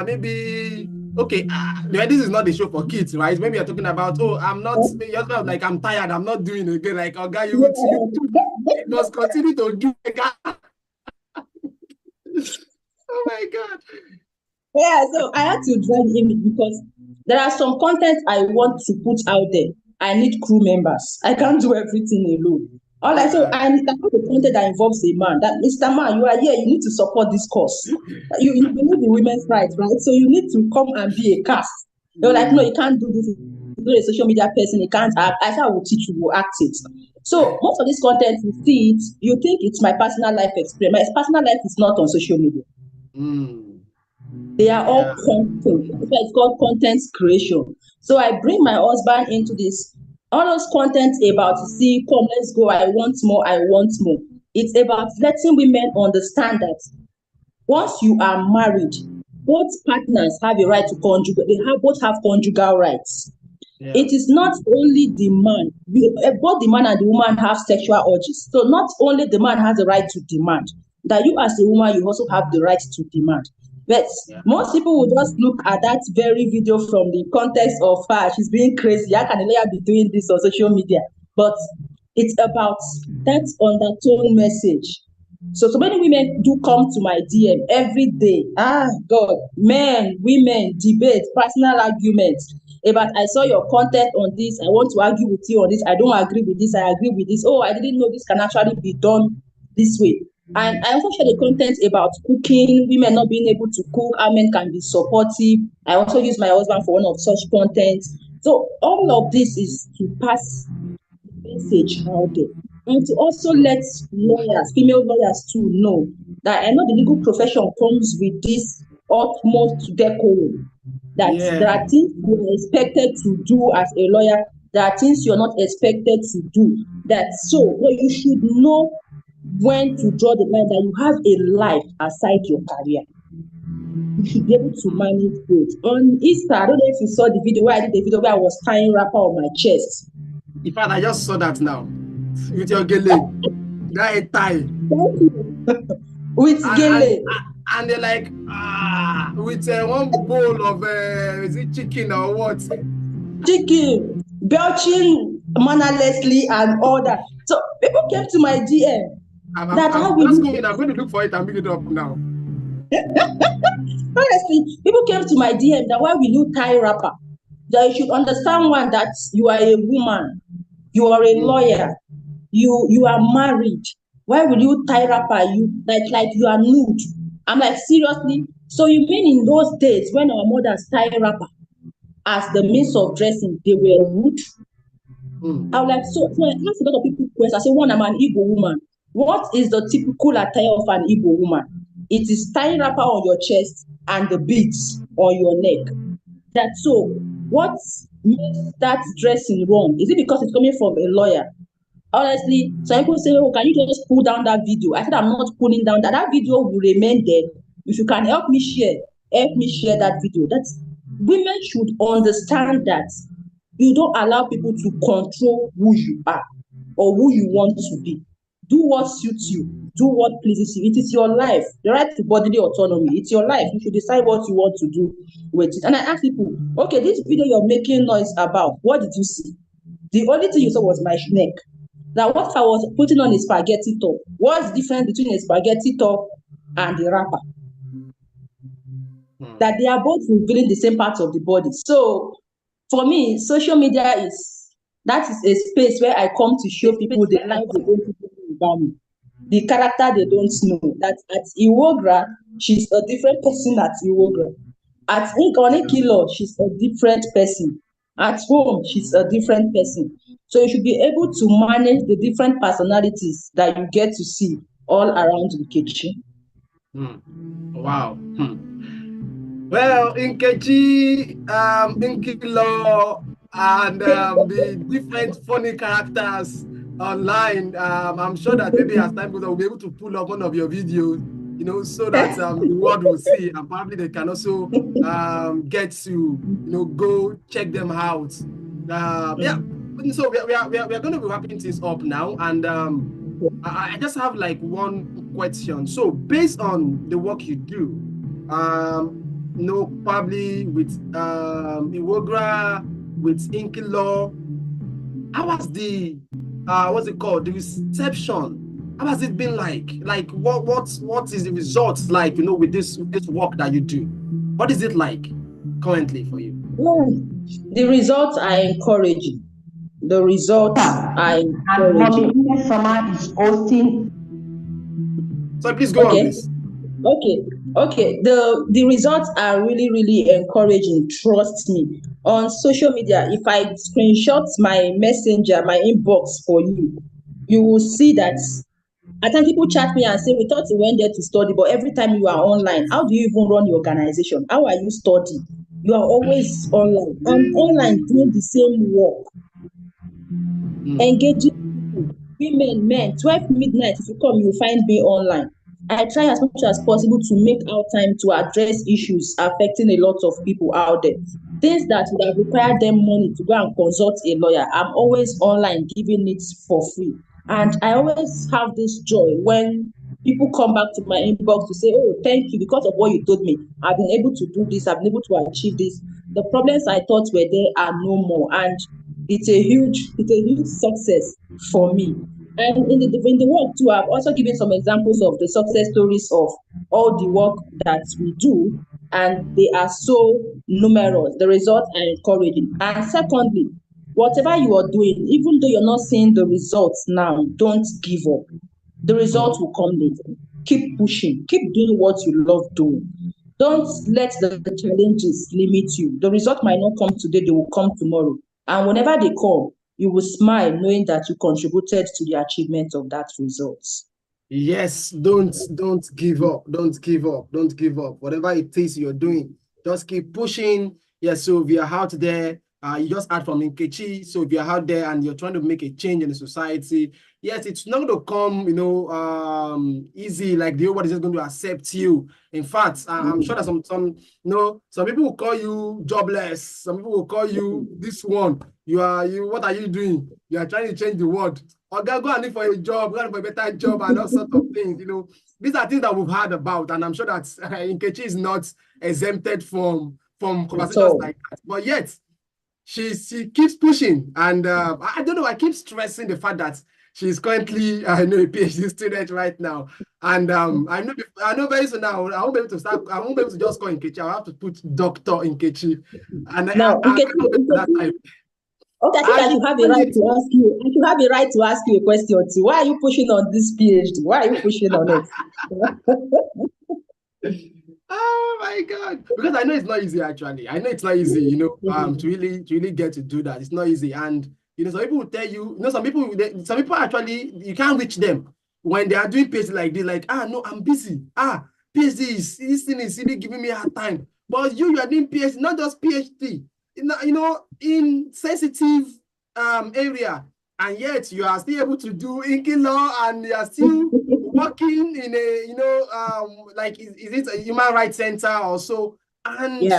maybe, okay, this is not the show for kids, right? Maybe you're talking about, oh, I'm not, your husband was like, I'm tired, I'm not doing it again. Like, oh, guy, you must continue to do it. Oh my God. Yeah, so I had to drag him because there are some content I want to put out there. I need crew members. I can't do everything alone. All right, so Yeah. I need the content that involves a man. That Mr. Man, you are here, you need to support this cause. You believe in women's rights, right? So you need to come and be a cast. You're like, no, you can't do this. You're not a social media person, you can't act. I said I will teach you, will act it. So most of this content, you see it, you think it's my personal life experience. My personal life is not on social media. Mm. They are all Yeah. content. That's why it's called content creation. So I bring my husband into this. All those content about, see, come, let's go. I want more. I want more. It's about letting women understand that once you are married, both partners have a right to conjugal. They have both have conjugal rights. Yeah. It is not only the man. Both the man and the woman have sexual urges. So not only the man has the right to demand, that you as a woman, you also have the right to demand. But Yeah. most people will just look at that very video from the context of her. She's being crazy. How can a lawyer be doing this on social media? But it's about that undertone message. So many women do come to my DM every day. Ah, God, men, women, debate, personal arguments about, I saw your content on this. I want to argue with you on this. I don't agree with this. I agree with this. Oh, I didn't know this can actually be done this way. And I also share the content about cooking, women not being able to cook, how men can be supportive. I also use my husband for one of such content. So all of this is to pass message out there. And to also let lawyers, female lawyers too know that I know the legal profession comes with this utmost decorum, that there Yeah. are things you are expected to do as a lawyer, there are things you're not expected to do. That so well, you should know when to draw the line, that you have a life aside your career. You should be able to manage both. On Easter, I don't know if you saw the video where I did the video where I was tying wrapper on my chest. In fact, I just saw that now with your gele. That tie. Thank you. With gele. And they're like, with one bowl of is it chicken or what? Chicken, belching mannerlessly and all that. So people came to my DM that how I'm will just you going. I'm going to look for it and pick it up now. honestly, people came to my DM that why will you tie wrapper? That you should understand one that you are a woman, you are a lawyer, you are married. Why will you tie wrapper? You like you are nude. I'm like, seriously? So you mean in those days when our mothers tie wrapper as the means of dressing, they were rude? I was like, so I asked a lot of people questions. I said, one, I'm an Igbo woman. What is the typical attire of an Igbo woman? It is tying wrapper on your chest and the beads on your neck. That so, what makes that dressing wrong? Is it because it's coming from a lawyer? Honestly, some people say, oh, can you just pull down that video? I said, I'm not pulling down that. That video will remain there. If you can help me share that video. That women should understand that you don't allow people to control who you are or who you want to be. Do what suits you. Do what pleases you. It is your life. The right to bodily autonomy. It's your life. You should decide what you want to do with it. And I ask people, okay, this video you're making noise about, what did you see? The only thing you saw was my neck. Now, what if I was putting on a spaghetti top? What's the difference between a spaghetti top and a wrapper? That they are both revealing the same parts of the body. So, for me, social media is a space where I come to show people the life they don't even know about me, the character they don't know. That at Iwogra, she's a different person at Iwogra. At Nkechi, she's a different person. At home, she's a different person. So you should be able to manage the different personalities that you get to see all around Nkechi. Wow. Well, Nkechi, Nkilo, and the different funny characters online, I'm sure that maybe as time goes on, we'll be able to pull up one of your videos, so that the world will see, and probably they can also get to, go check them out. Yeah. So we are going to be wrapping things up now, and I just have like one question. So based on the work you do, probably with Iwogra, with Nkilo, how was the what's it called? The reception. How has it been like? Like what is the results like, with this work that you do? What is it like currently for you? Yeah. The results are encouraging. The results are And Mommy encouraging. Summer is hosting. So please go on, Okay. please. Okay. The results are really, really encouraging. Trust me. On social media, if I screenshot my messenger, my inbox for you, you will see that at times people chat me and say, we thought you went there to study, but every time you are online, how do you even run your organization? How are you studying? You are always online. I'm online doing the same work, engaging people, women, men. 12 midnight, if you come, you will find me online. I try as much as possible to make out time to address issues affecting a lot of people out there. Things that would have required them money to go and consult a lawyer, I'm always online giving it for free. And I always have this joy when people come back to my inbox to say, oh, thank you, because of what you told me. I've been able to do this, I've been able to achieve this. The problems I thought were there are no more. And it's a huge success for me. And in the work too, I've also given some examples of the success stories of all the work that we do, and they are so numerous. The results are encouraging. And secondly, whatever you are doing, even though you're not seeing the results now, don't give up. The results will come later. Keep pushing, keep doing what you love doing. Don't let the challenges limit you. The result might not come today, they will come tomorrow. And whenever they come, you will smile knowing that you contributed to the achievement of that result. Yes, don't give up. Don't give up. Don't give up. Whatever it is you're doing, just keep pushing. Yes, so if you're out there, you just heard from Nkechi. So if you're out there and you're trying to make a change in the society, yes, it's not going to come, easy. Like the whole world is just going to accept you. In fact, I'm sure that some people will call you jobless. Some people will call you this one. What are you doing? You are trying to change the world. okay, go and look for a job, go and look for a better job, and all sorts of things. These are things that we've heard about, and I'm sure that Nkechi is not exempted from conversations like that. But yet, she keeps pushing, and I don't know. I keep stressing the fact that she's currently a PhD student right now, and I know very soon now I won't be able to start. I won't be able to just call Nkechi. I'll have to put Doctor Nkechi, and No, I Nkechi, can't wait for that time. okay, I think I should have a right to ask you. I should have a right to ask you a question too. Why are you pushing on this PhD? Why are you pushing on it? Oh my God! Because I know it's not easy. Actually, I know it's not easy. To really get to do that. It's not easy, and some people will tell you. Some people actually you can't reach them when they are doing PhD like this. Like, no, I'm busy. PhD this thing is really giving me a hard time. But you are doing PhD, not just PhD. In sensitive area, and yet you are still able to do Inky law, and you are still working in a like is it a human rights center or so, and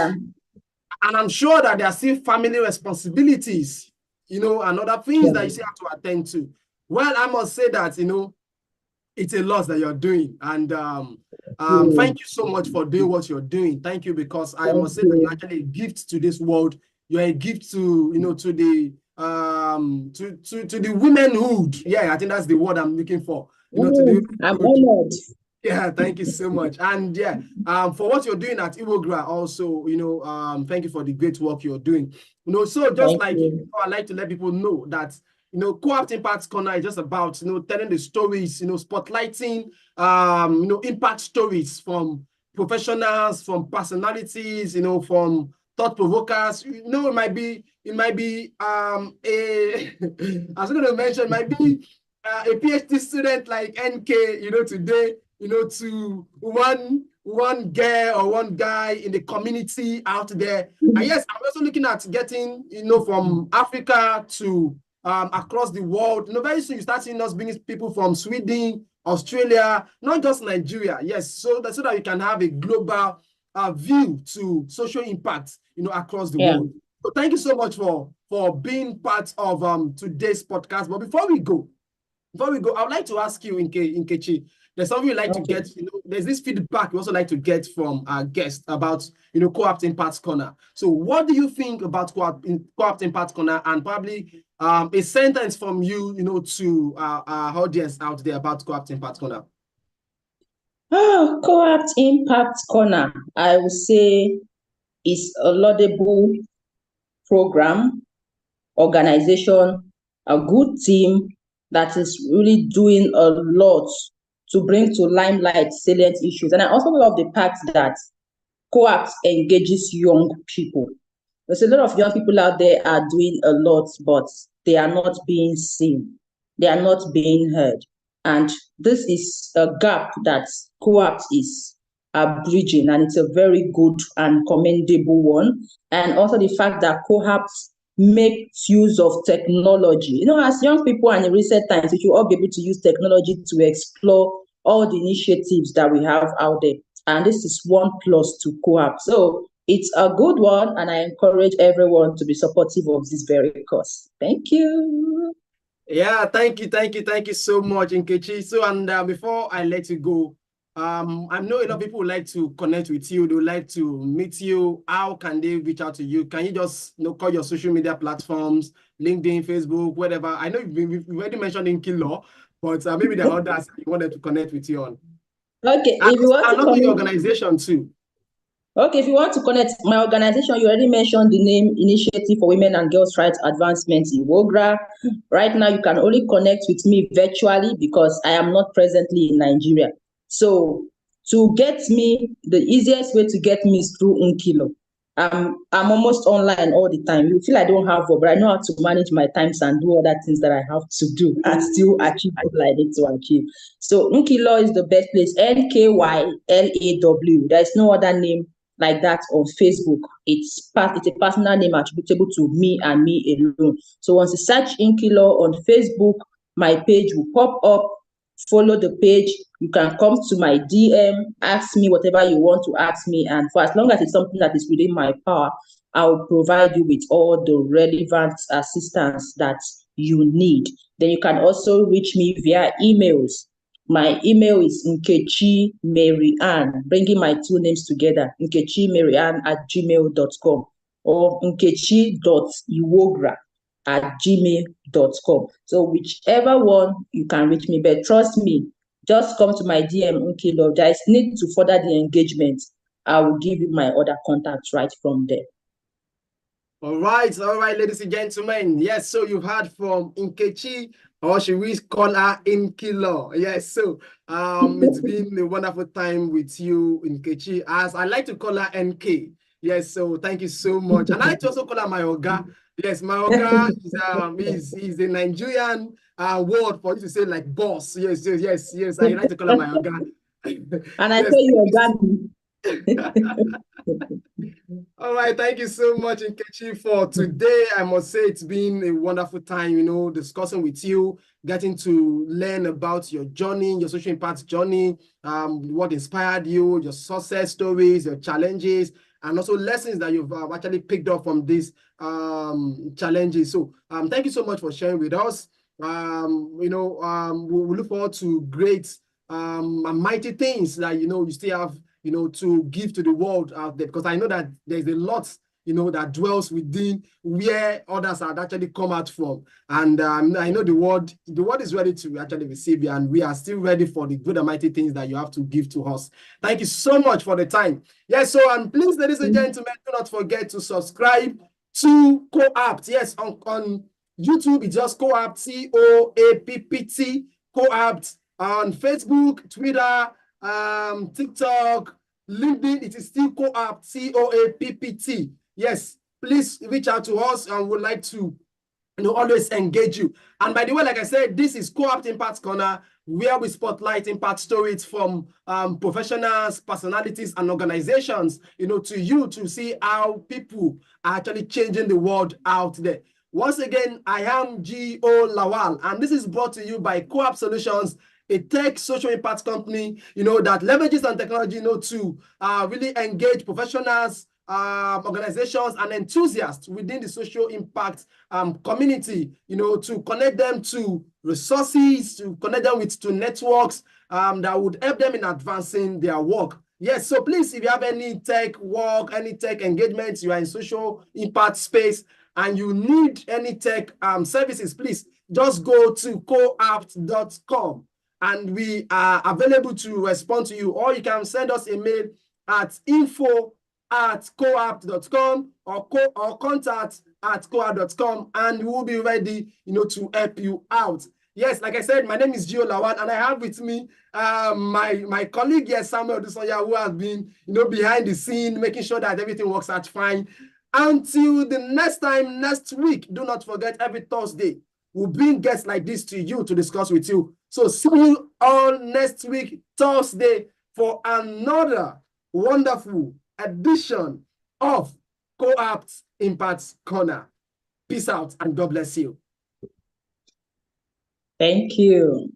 I'm sure that there are still family responsibilities, and other things that you still have to attend to. Well, I must say that it's a lot that you're doing, and thank you so much for doing what you're doing. Thank you, because I must say that you're actually a gift to this world. You're a gift to to the womanhood. Yeah, I think that's the word I'm looking for. To the I'm honored. Yeah, thank you so much. And for what you're doing at Iwogra also, thank you for the great work you're doing. So just I'd like to let people know that Coappt Impact Corner is just about telling the stories, spotlighting impact stories from professionals, from personalities, from thought provokers. It might be I was going to mention, might be a PhD student like NK, today, to one girl or one guy in the community out there. And yes, I'm also looking at getting, from Africa to across the world. Very soon you start seeing us bringing people from Sweden, Australia, not just Nigeria. Yes, so that you can have a global view to social impact, across the world. So thank you so much for being part of today's podcast. But before we go, I would like to ask you, Nkechi, there's something you like to get, there's this feedback we also like to get from our guests about, Coappt Impact Corner. So what do you think about Coappt Impact Corner, and probably a sentence from you, to our audience out there about Coappt Impact Corner? Coappt Impact Corner, I would say, is a laudable program, organization, a good team that is really doing a lot to bring to limelight salient issues. And I also love the fact that Coappt engages young people. There's a lot of young people out there are doing a lot, but they are not being seen. They are not being heard. And this is a gap that Coappt is bridging, and it's a very good and commendable one. And also the fact that Coappt makes use of technology. As young people and in recent times, we should all be able to use technology to explore all the initiatives that we have out there. And this is one plus to Coappt. So it's a good one, and I encourage everyone to be supportive of this very cause. Thank you. Yeah, thank you so much, Nkechi. So, and before I let you go, I know a lot of people would like to connect with you. They would like to meet you. How can they reach out to you? Can you just call your social media platforms, LinkedIn, Facebook, whatever? I know you've already mentioned Inky Law, but maybe there are others you wanted to connect with you on. Okay, and if you want to connect your organization too. Okay, if you want to connect my organization, you already mentioned the name Initiative for Women and Girls' Rights Advancement in Iwogra. Right now, you can only connect with me virtually because I am not presently in Nigeria. So to get me, the easiest way to get me is through Unkilo. I'm almost online all the time. You feel I don't have work, but I know how to manage my times and do other things that I have to do and still achieve what I need to achieve. So Unkilo is the best place. NKYLAW. There is no other name like that on Facebook. It's a personal name attributable to me and me alone. So once you search Inkilo on Facebook, my page will pop up. Follow the page. You can come to my DM, ask me whatever you want to ask me, and for as long as it's something that is within my power, I will provide you with all the relevant assistance that you need. Then you can also reach me via emails. My email is Nkechi Marianne, bringing my two names together, nkechimarianne@gmail.com or nkechi.iwogra@gmail.com. So whichever one you can reach me, but trust me, just come to my DM, Nkilo. There is need to further the engagement. I will give you my other contacts right from there. All right, ladies and gentlemen. Yes, so you've heard from Nkechi, or should we call her Nkilo? Yes, so it's been a wonderful time with you, Nkechi, as I like to call her NK. Yes, so thank you so much. And I like to also call her my Oga. Yes, my Oga is a Nigerian word for you to say like boss. Yes. I like to call her my Oga. And I Yes, tell you, Oga. all right, thank you so much, Nkechi, for today. I must say it's been a wonderful time, discussing with you, getting to learn about your journey, your social impact journey, what inspired you, your success stories, your challenges, and also lessons that you've actually picked up from these challenges. So thank you so much for sharing with us. We look forward to great and mighty things that, you still have to give to the world out there, because I know that there's a lot, that dwells within where others had actually come out from. And I know the world is ready to actually receive you, and we are still ready for the good and mighty things that you have to give to us. Thank you so much for the time. Yes, so, and please, ladies and gentlemen, do not forget to subscribe to Coappt. Yes, on YouTube, it's just Coappt, Coappt, Coappt. On Facebook, Twitter, TikTok, LinkedIn, it is still Coappt, Coappt. Yes, please reach out to us, and we'd like to always engage you. And by the way, like I said, this is Coappt Impact Corner, where we spotlight impact stories from professionals, personalities, and organizations, to you to see how people are actually changing the world out there. Once again, I am G.O. Lawal, and this is brought to you by Coappt Solutions, a tech social impact company, that leverages on technology, to really engage professionals, organizations, and enthusiasts within the social impact community, to connect them to resources, to connect them to networks that would help them in advancing their work. Yes, so please, if you have any tech work, any tech engagements, you are in social impact space, and you need any tech services, please just go to coappt.com. and we are available to respond to you, or you can send us a mail at info@coappt.com or contact@coappt.com, and we will be ready, to help you out. Yes, like I said, my name is Gio Lawal, and I have with me my colleague here, Samuel Dusoya, who has been, behind the scene, making sure that everything works out fine. Until the next time, next week, do not forget, every Thursday, we'll bring guests like this to you to discuss with you. So see you all next week, Thursday, for another wonderful edition of Coappt Impact Corner. Peace out, and God bless you. Thank you.